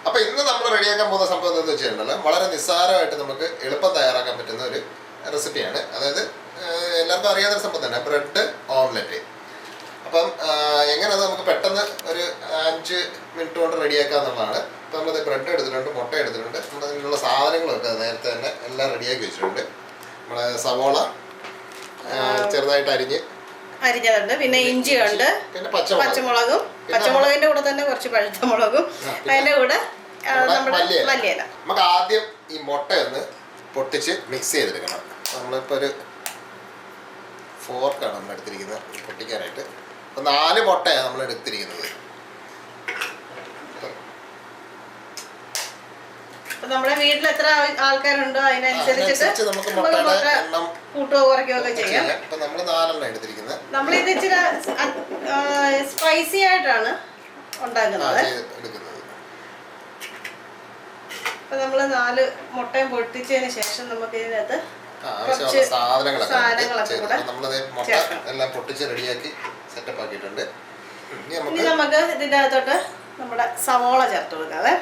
അപ്പോൾ ഇന്ന് നമ്മൾ റെഡിയാക്കാൻ പോകുന്ന സംഭവം എന്താണെന്ന് വെച്ചിട്ടുണ്ടല്ലോ, വളരെ നിസ്സാരമായിട്ട് നമുക്ക് എളുപ്പം തയ്യാറാക്കാൻ പറ്റുന്ന ഒരു റെസിപ്പിയാണ്. അതായത് എല്ലാവർക്കും അറിയാവുന്ന സംഭവം തന്നെ, ബ്രെഡ് ഓംലെറ്റ്. അപ്പം എങ്ങനെ നമുക്ക് പെട്ടെന്ന് ഒരു 5 മിനിറ്റ് കൊണ്ട് റെഡിയാക്കുക എന്നുള്ളതാണ്. അപ്പോൾ നമ്മളത് ബ്രെഡ് എടുത്തിട്ടുണ്ട്, മുട്ട എടുത്തിട്ടുണ്ട്, നമ്മുടെ അതിനുള്ള സാധനങ്ങളൊക്കെ നേരത്തെ തന്നെ എല്ലാം റെഡിയാക്കി വെച്ചിട്ടുണ്ട്. നമ്മുടെ സവോള ചെറുതായിട്ട് അരിഞ്ഞതുണ്ട്, പിന്നെ ഇഞ്ചിയുണ്ട്, പിന്നെ പച്ചമുളകിന്റെ കൂടെ തന്നെ കുറച്ച് പഴുത്ത മുളകും, അതിന്റെ കൂടെ മല്ലിയില. നമുക്ക് ആദ്യം ഈ മുട്ട ഒന്ന് പൊട്ടിച്ച് മിക്സ് ചെയ്തെടുക്കണം. നമ്മളിപ്പോൾ ഒരു ഫോർക്കാണ് നമ്മൾ എടുത്തിരിക്കുന്നത് പൊട്ടിക്കാനായിട്ട്. അപ്പോൾ 4 മുട്ടയാണ് നമ്മൾ എടുത്തിരിക്കുന്നത്. നമ്മുടെ വീട്ടിൽ എത്ര ആൾക്കാരുണ്ടോ അതിനനുസരിച്ചിട്ട് നമുക്ക് മുട്ടയുടെ എണ്ണം കൂട്ടുകയോ കുറയ്ക്കുകയോ ഒക്കെ ചെയ്യാം. ഇപ്പൊ നമ്മൾ 4 എണ്ണം എടുത്തിരിക്കുന്നത്. നമ്മളിത് ഇച്ചിരി സ്പൈസി ആയിട്ടാണ് ഉണ്ടാക്കുന്നത്. അപ്പൊ നമ്മള് 4 മുട്ടയും പൊട്ടിച്ചതിന് ശേഷം നമുക്ക് ഇതിനകത്ത് സാധനങ്ങളൊക്കെ കൂടെ എല്ലാം പൊട്ടിച്ച് റെഡിയാക്കി സെറ്റപ്പ് ആക്കിയിട്ടുണ്ട്. ഇനി നമുക്ക് ഇതിന്റെ അകത്തോട്ട് നമ്മുടെ സവോള ചേർത്ത് കൊടുക്കാതെ.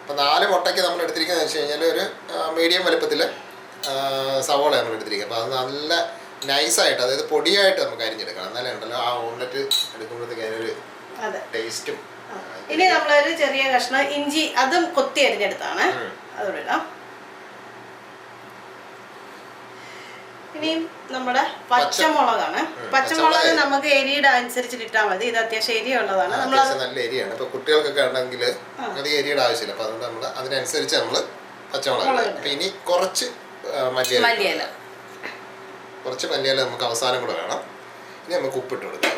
അപ്പോൾ 4 മുട്ടയ്ക്ക് നമ്മൾ എടുത്തിരിക്കുന്നത് വെച്ച് കഴിഞ്ഞാൽ ഒരു മീഡിയം വലുപ്പത്തിൽ സവോള നമ്മൾ എടുത്തിരിക്കുക. അപ്പോൾ അത് നല്ല നൈസായിട്ട്, അതായത് പൊടിയായിട്ട് നമുക്ക് അരിഞ്ഞെടുക്കണം. എന്നാലേ ഉണ്ടല്ലോ ആ ഓംലെറ്റ് എടുക്കുമ്പോഴത്തേക്ക് അതിനൊരു ടേസ്റ്റും. ഇനി നമ്മളൊരു ചെറിയ കഷ്ണം ഇഞ്ചി അതും കൊത്തി അരിഞ്ഞെടുത്താണ്, അതോടെ ഇടാം. ഇനിയും നമ്മുടെ പച്ചമുളകാണ്. പച്ചമുളക് നമുക്ക് എരിയുടെ അനുസരിച്ചിട്ട് ഇട്ടാൽ മതി. ഇത് അത്യാവശ്യം എരിയുള്ളതാണ്. നല്ല എരിയാണ്. ഇപ്പൊ കുട്ടികൾക്കൊക്കെ ഉണ്ടെങ്കിൽ അധികം എരിയുടെ ആവശ്യമില്ല. അപ്പൊ അതുകൊണ്ട് നമ്മൾ അതിനനുസരിച്ച് നമ്മൾ പച്ചമുളക്. ഇനി കുറച്ച് മല്ലിയില നമുക്ക് അവസാനം കൂടെ വേണം. ഇനി നമുക്ക് ഉപ്പിട്ട് കൊടുക്കാം.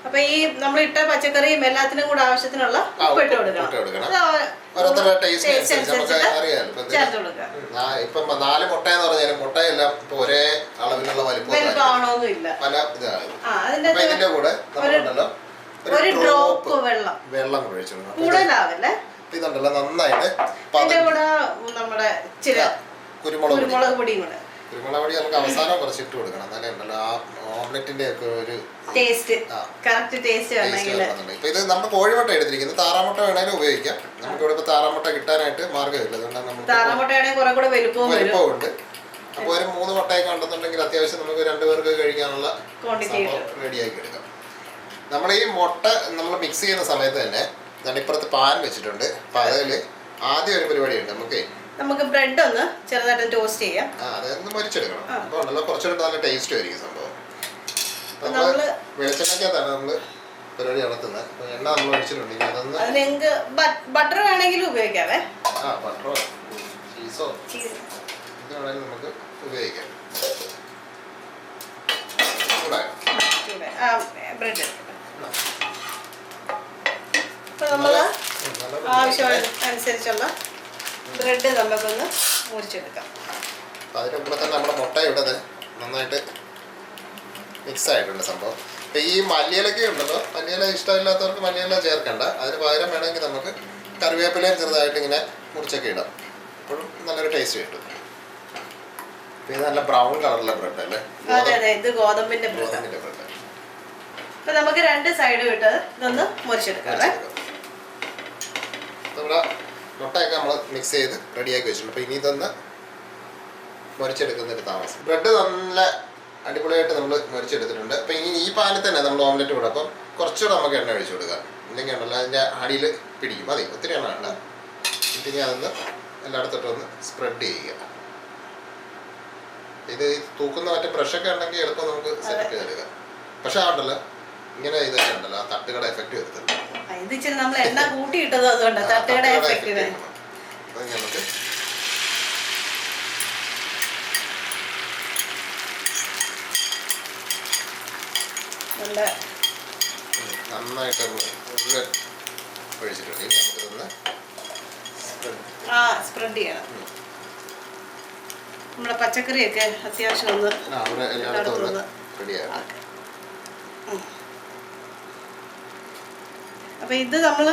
അപ്പൊ ഈ നമ്മൾ ഇട്ട പച്ചക്കറിയും എല്ലാത്തിനും കൂടെ ആവശ്യത്തിനുള്ള ഉപ്പിട്ട് കൊടുക്കണം. ഇപ്പം 4 മുട്ട എന്ന് പറഞ്ഞാലും മുട്ടയെല്ലാം ഇപ്പൊ ഒരേ അളവിലുള്ള വലിപ്പമൊന്നുമില്ല. ഇതിന്റെ കൂടെ നമ്മളുണ്ടല്ലോ ഒരു ഡ്രോപ്പ് വെള്ളം ഒഴിച്ചിടണം. കൂടുതലാവല്ലേ. ഇതുണ്ടല്ലോ നന്നായിട്ട് നമ്മുടെ കുരുമുളക് പൊടിയും കൂടെ. കുരുമുളക് പൊടി നമുക്ക് അവസാനം കുറച്ച് ഇട്ട് കൊടുക്കണം. എന്നാലേ ഉണ്ടല്ലോ ആ ഓംലെറ്റിന്റെ ഒക്കെ ഒരു ടേസ്റ്റ് കറക്റ്റ് ടേസ്റ്റ് വരണമെങ്കിൽ. ഇപ്പൊ ഇത് നമ്മൾ കോഴിമുട്ട എടുത്തിരിക്കുന്നത്. താറാമുട്ട വേണമെങ്കിലും ഉപയോഗിക്കാം. നമുക്ക് ഇവിടെ ഇപ്പൊ താറാമുട്ട കിട്ടാനായിട്ട് മാർഗ്ഗമില്ല. അതുകൊണ്ടാണ് നമ്മൾ താറാമുട്ടയാണെങ്കിൽ കുറെ കൂടെ വലുപ്പമുണ്ട്. അപ്പോൾ ഒരു 3 മുട്ടയൊക്കെ ഉണ്ടെന്നുണ്ടെങ്കിൽ അത്യാവശ്യം നമുക്ക് 2 പേർക്ക് കഴിക്കാനുള്ള റെഡിയാക്കി എടുക്കാം. നമ്മൾ ഈ മുട്ട നമ്മൾ മിക്സ് ചെയ്യുന്ന സമയത്ത് തന്നെ ഇപ്പുറത്ത് പാൻ വെച്ചിട്ടുണ്ട്. അപ്പൊ അതിൽ ആദ്യം ഒരു പരിപാടിയുണ്ട്. നമുക്ക് ബ്രെഡ് ഒന്ന് ചെറുതായിട്ട് ടോസ്റ്റ് ചെയ്യാം. അതൊന്ന് മരിച്ചെടുക്കണം. അപ്പോൾ ഉണ്ടല്ലോ കുറച്ചുകൂടെ നല്ല ടേസ്റ്റ് ആയിരിക്കും സംഭവം. വെളിച്ചെണ്ണയ്ക്കകത്താണ് നമ്മൾ പരിപാടി നടത്തുന്നത്. എണ്ണ നമ്മൾ ഒഴിച്ചിട്ടുണ്ടെങ്കിൽ അതൊന്ന് ബട്ടർ വേണമെങ്കിലും ഉപയോഗിക്കാവേ. ബട്ടറോ ചീസോ ഇത് വേണമെങ്കിലും നമുക്ക് ഉപയോഗിക്കാം. ബ്രെഡ് ഇപ്പൊ നമ്മള് ആവശ്യം അനുസരിച്ചുള്ള ബ്രെഡ് നമുക്കൊന്ന് മുറിച്ചെടുക്കാം. അതിൻ്റെ കൂടെ തന്നെ നമ്മുടെ മുട്ട ഇവിടെ നന്നായിട്ട് മിക്സ് ആയിട്ടുണ്ട് സംഭവം. ഇപ്പം ഈ മല്ലിയിലൊക്കെ ഉണ്ടല്ലോ, മല്ലിയില ഇഷ്ടമില്ലാത്തവർക്ക് മല്ലിയില ചേർക്കണ്ട. അതിന് പകരം വേണമെങ്കിൽ നമുക്ക് കറിവേപ്പിലയും ചെറുതായിട്ട് ഇങ്ങനെ മുറിച്ചൊക്കെ ഇടാം. അപ്പോഴും നല്ലൊരു ടേസ്റ്റ് കിട്ടും. ഇത് നല്ല ബ്രൗൺ കളറുള്ള ബ്രെഡ് അല്ലേ? ഇത് ഗോതമ്പിന്റെ ബ്രെഡ്. ഇപ്പൊ നമുക്ക് 2 സൈഡ് വിട്ട് ഇതൊന്ന് മുറിച്ചെടുക്കാം. നമ്മുടെ മുട്ടയൊക്കെ നമ്മൾ മിക്സ് ചെയ്ത് റെഡിയാക്കി വെച്ചിട്ടുണ്ട്. അപ്പോൾ ഇനി ഇതൊന്ന് മുറിച്ചെടുക്കുന്നൊരു താമസം. ബ്രെഡ് നല്ല അടിപൊളിയായിട്ട് നമ്മൾ മുറിച്ചെടുത്തിട്ടുണ്ട്. അപ്പോൾ ഇനി ഈ പാനിൽ തന്നെ നമ്മൾ ഓംലെറ്റ് കൂടെ അപ്പം കുറച്ചുകൂടെ നമുക്ക് എണ്ണ ഒഴിച്ചു കൊടുക്കാം. ഇല്ലെങ്കിൽ ഉണ്ടല്ലോ അതിൻ്റെ അടിയിൽ പിടിക്കും. മതി, ഒത്തിരി എണ്ണ വേണ്ട. ഇനി അതൊന്ന് എല്ലായിടത്തോട്ടും ഒന്ന് സ്പ്രെഡ് ചെയ്യുക. ഇത് തൂക്കുന്ന മറ്റേ ബ്രഷൊക്കെ ഉണ്ടെങ്കിൽ എളുപ്പം നമുക്ക് സെറ്റ് ചെയ്തെടുക്കാം. പക്ഷെ ഉണ്ടല്ലോ ഇങ്ങനെ ഇതൊക്കെ ഉണ്ടല്ലോ ആ തട്ടുകട എഫക്റ്റ് വരുത്തുന്നുണ്ട്. നമ്മൾ എണ്ണ കൂട്ടിയിട്ടത് അതുകൊണ്ട് തട്ടുകട എഫക്റ്റിന് നമുക്ക് നന്നായിട്ട് ഒഴിച്ചിട്ടുണ്ട്. ഇനി നമുക്കിതൊന്ന് സ്പ്രെഡ് ചെയ്യണം. നമ്മുടെ പച്ചക്കറിയൊക്കെ അത്യാവശ്യം ഒന്ന് റെഡിയാക്കാം. അപ്പോൾ ഇത് നമ്മൾ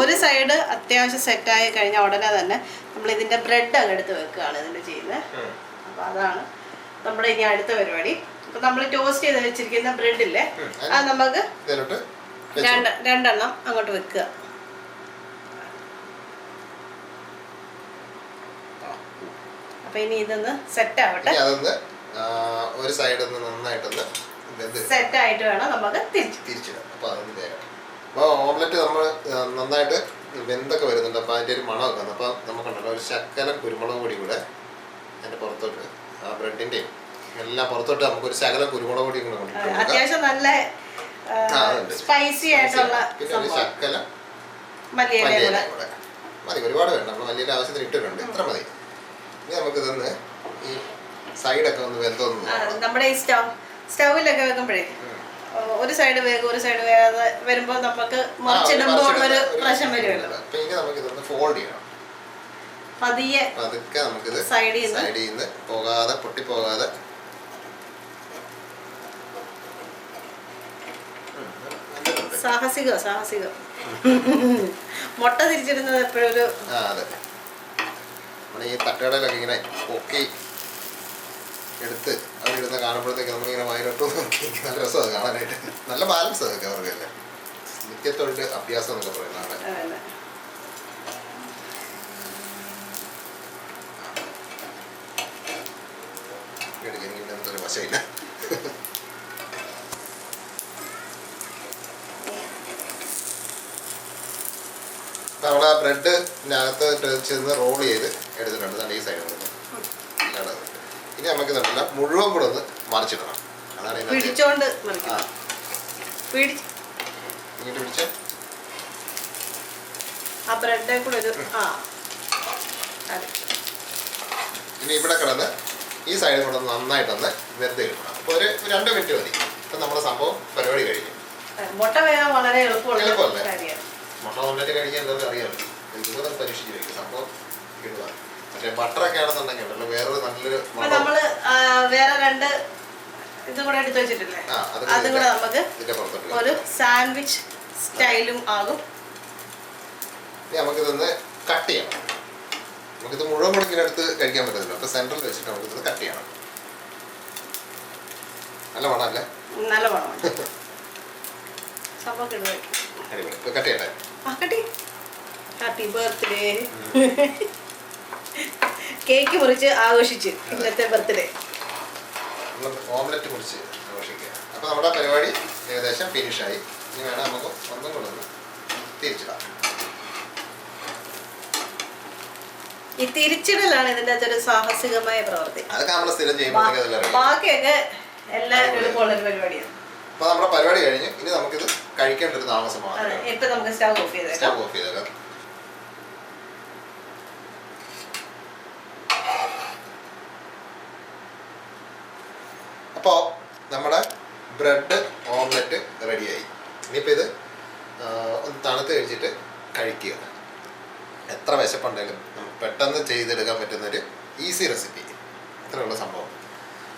ഒരു സൈഡ് അത്യാവശ്യം സെറ്റായി കഴിഞ്ഞാൽ ഉടനെ തന്നെ നമ്മൾ ഇതിൻ്റെ ബ്രെഡ് അങ്ങ് എടുത്ത് വെക്കുകയാണ് ഇതിൻ്റെ ചെയ്യുന്നത്. അപ്പോൾ അതാണ് നമ്മുടെ ഇനി അടുത്ത പരിപാടി. അപ്പോൾ നമ്മൾ ടോസ്റ്റ് ചെയ്ത് വെച്ചിരിക്കുന്ന ബ്രെഡില്ലേ അത് നമുക്ക് രണ്ടെണ്ണം അങ്ങോട്ട് വെക്കുക. അപ്പൊ ഇനി ഇതൊന്ന് സെറ്റ് ആവട്ടെ. ഒരു സൈഡ് നന്നായിട്ടൊന്ന് സെറ്റ് ആയിട്ട് വേണം നമുക്ക് തിരിച്ചിടാം. അപ്പൊ അതൊന്ന് വേഗം. അപ്പോൾ ഓംലെറ്റ് നമ്മൾ നന്നായിട്ട് വെന്തൊക്കെ വരുന്നുണ്ട്. അപ്പോൾ അതിൻ്റെ ഒരു മണമൊക്കെ വന്നു. അപ്പോൾ നമുക്കുണ്ടല്ലോ ഒരു ശകലം കുരുമുളക് പൊടി കൂടെ അതിൻ്റെ പുറത്തോട്ട് ആ ബ്രെഡിൻ്റെയും എല്ലാം പുറത്തോട്ട് നമുക്കൊരു ശകലം കുരുമുളക് പൊടിയും കൂടെ കൊണ്ടിട്ട് അത്യാവശ്യം നല്ല സ്പൈസി ആയിട്ടുള്ള പിന്നെ ഒരു ശകലം മല്ലിയില കൂടെ മതി. ഒരുപാട് വേണ്ട, നമ്മൾ മല്ലിയില ആവശ്യത്തിന് ഇട്ടിട്ടുണ്ട്, ഇത്ര മതി. ഇനി നമുക്കിതൊന്ന് ഈ സൈഡൊക്കെ ഒന്ന് വെന്തോന്ന് നമ്മുടെ ഈ സ്റ്റൗവിലൊക്കെ വെക്കുമ്പോഴേ ഒരു സൈഡ് വേഗം ഒരു സൈഡ് വേഗം വരുമ്പോൾ നമുക്ക് മറിച്ചിടുമ്പോൾ ഉള്ളൊരു പ്രശ്നം വരുമല്ലോ. അപ്പൊ ഇനി നമുക്കിതൊന്ന് ഫോൾഡ് ചെയ്യണം. പതുക്കെ നമുക്കിത് സൈഡിൽ നിന്ന് പോകാതെ പൊട്ടിപ്പോകാതെ സാഹസികം മുട്ട തിരിച്ചിടുന്നത് എപ്പോഴൊരു അതെ. നമ്മൾ ഈ തട്ടുകടയിലൊക്കെ ഇങ്ങനെ പൊക്കി എടുത്ത് അവരിടുന്ന കാണുമ്പോഴത്തേക്ക് നമ്മളിങ്ങനെ വയലോട്ട് നോക്കി നല്ല രസമാണ് കാണാനായിട്ട്. നല്ല ബാലൻസ് അതൊക്കെ അവർക്കല്ലേ. നിത്യത്തൊഴിൽ അഭ്യാസം എന്നൊക്കെ പറയുന്നതാണ്. എനിക്ക് എന്തൊരു വശമില്ല. നമ്മൾ ആ ബ്രെഡിനകത്ത് ചെന്ന് റോൾ ചെയ്ത് എടുത്തിട്ടുണ്ട്. നല്ല ഈ സൈഡിൽ നിന്ന് ഇനി നമുക്ക് നല്ല മുഴുവൻ കൂടെ ഒന്ന് മറിച്ചിടണം. അതാണ് പിടിച്ചോണ്ട് പിടിച്ച് ആ ബ്രെഡെ കൂടെ ഇനി ഇവിടെ കിടന്ന് ഈ സൈഡിൽ കൂടെ നന്നായിട്ടൊന്ന് വെറുതെ കിട്ടണം. അപ്പോൾ ഒരു 2 മിനിറ്റ് മതി. അപ്പം നമ്മുടെ സംഭവം പരിപാടി കഴിഞ്ഞു. മുട്ട വേഗം വളരെ എളുപ്പമല്ലേ. മുട്ട ഓംലെറ്റ് കഴിക്കാൻ എല്ലാവർക്കും അറിയാമല്ലോ. ഇതുപോലെ പരീക്ഷിച്ച് കഴിക്കും. സംഭവം ഇടുക. മറ്റേ ബട്ടറൊക്കെ ആണെന്നുണ്ടെങ്കിൽ ഉണ്ടല്ലോ വേറൊരു നല്ലൊരു നമ്മള് വേറെ 2 ഇതും കൂടെ എടുത്ത് വെച്ചിട്ടില്ലേ, അതും കൂടെ നമുക്ക് ഒരു സാൻഡ്വിച്ച് സ്റ്റൈലും ആകും. നമുക്കിതൊന്ന് കട്ട് ചെയ്യണം. നമുക്കിത് മുഴുവൻ മുടക്കിന് എടുത്ത് കഴിക്കാൻ പറ്റത്തില്ല. അപ്പൊ സെൻട്രൽ വെച്ചിട്ട് നമുക്കിത് കട്ട് ചെയ്യണം. നല്ല മണമല്ലേ? നല്ല മണം. കട്ട് ചെയ്യട്ടെ. Happy birthday. കേക്ക് മുറിച്ച് ആഘോഷിച്ച് ഇന്നത്തെ ബർത്ത്ഡേ. ഓംലെറ്റ് മുറിച്ച് ആഘോഷിക്കുക. അപ്പൊ നമ്മുടെ പരിപാടി ഏകദേശം ഫിനിഷായി. ഇനി വേണം നമുക്ക് ഒന്നും കൂടെ ഒന്ന് തിരിച്ചിടാം. ഈ തിരിച്ചിടലാണ് ഇതിന്റെ അകത്തൊരു സാഹസികമായ പ്രവൃത്തി. അതൊക്കെ നമ്മൾ സ്ഥിരം ചെയ്യുമ്പോൾ ബാക്കിയൊക്കെ എല്ലാവരും എളുപ്പമുള്ളൊരു പരിപാടിയാണ്. അപ്പൊ നമ്മുടെ പരിപാടി കഴിഞ്ഞ് ഇനി നമുക്കിത് കഴിക്കേണ്ട ഒരു താമസമാണ്. ഇപ്പൊ നമുക്ക് സ്റ്റവ് ഓഫ് ചെയ്തേക്കാം. അപ്പോൾ നമ്മുടെ ബ്രെഡ് ഓംലെറ്റ് റെഡിയായി. ഇനിയിപ്പോൾ ഇത് ഒന്ന് തണുത്ത് കഴിച്ചിട്ട് കഴിക്കുക. എത്ര വിശപ്പുണ്ടെങ്കിലും നമുക്ക് പെട്ടെന്ന് ചെയ്തെടുക്കാൻ പറ്റുന്നൊരു ഈസി റെസിപ്പി. ഇത്രയുള്ള സംഭവം.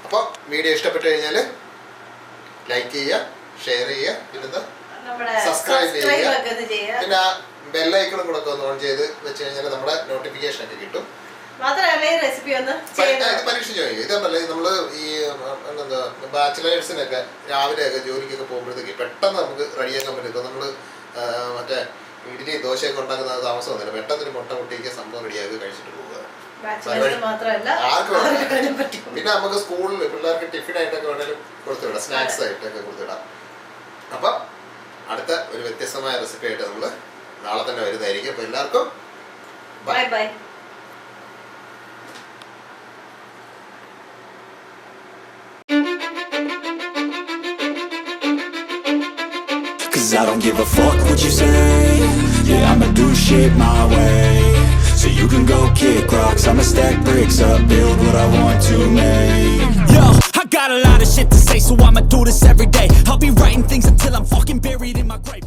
അപ്പോൾ വീഡിയോ ഇഷ്ടപ്പെട്ട് കഴിഞ്ഞാൽ ലൈക്ക് ചെയ്യുക, ഷെയർ ചെയ്യുക, പിന്നെന്താ സബ്സ്ക്രൈബ് ചെയ്യുക. പിന്നെ ആ ബെല്ലൈക്കണും കൂടെ ഒക്കെ ഒന്ന് ഓൺ ചെയ്ത് വെച്ച് കഴിഞ്ഞാൽ നമ്മുടെ നോട്ടിഫിക്കേഷൻ ഒക്കെ കിട്ടും. പരീക്ഷിച്ച് കഴിയും. ഇതല്ലേ നമ്മള് ഈ എന്താ ബാച്ചിലേഴ്സിനൊക്കെ രാവിലെയൊക്കെ ജോലിക്കൊക്കെ പോകുമ്പോഴത്തേക്ക് പെട്ടെന്ന് നമുക്ക് റെഡിയാക്കാൻ പറ്റും. ഇപ്പൊ നമ്മള് മറ്റേ ഇഡ്ഡലി ദോശയൊക്കെ ഉണ്ടാക്കുന്ന താമസം വന്നില്ല. പെട്ടെന്ന് ഒരു മുട്ട മുട്ടിക്ക് സംഭവം റെഡിയാക്കി കഴിച്ചിട്ട് പോവുക. പിന്നെ നമുക്ക് സ്കൂളിൽ പിള്ളേർക്ക് ടിഫിൻ ആയിട്ടൊക്കെ വേണേലും കൊടുത്തുവിടാം, സ്നാക്സ് ആയിട്ടൊക്കെ കൊടുത്തുവിടാം. അപ്പൊ അടുത്ത ഒരു വ്യത്യസ്തമായ റെസിപ്പി ആയിട്ട് നമ്മള് നാളെ തന്നെ വരുന്നതായിരിക്കും. അപ്പൊ എല്ലാവർക്കും bye bye. I don't give a fuck what you say. Yeah, I'ma do shit my way. So you can go kick rocks, I'ma stack bricks up, build what I want to make. Yo, I got a lot of shit to say, so I'ma do this every day. I'll be writing things until I'm fucking buried in my grave.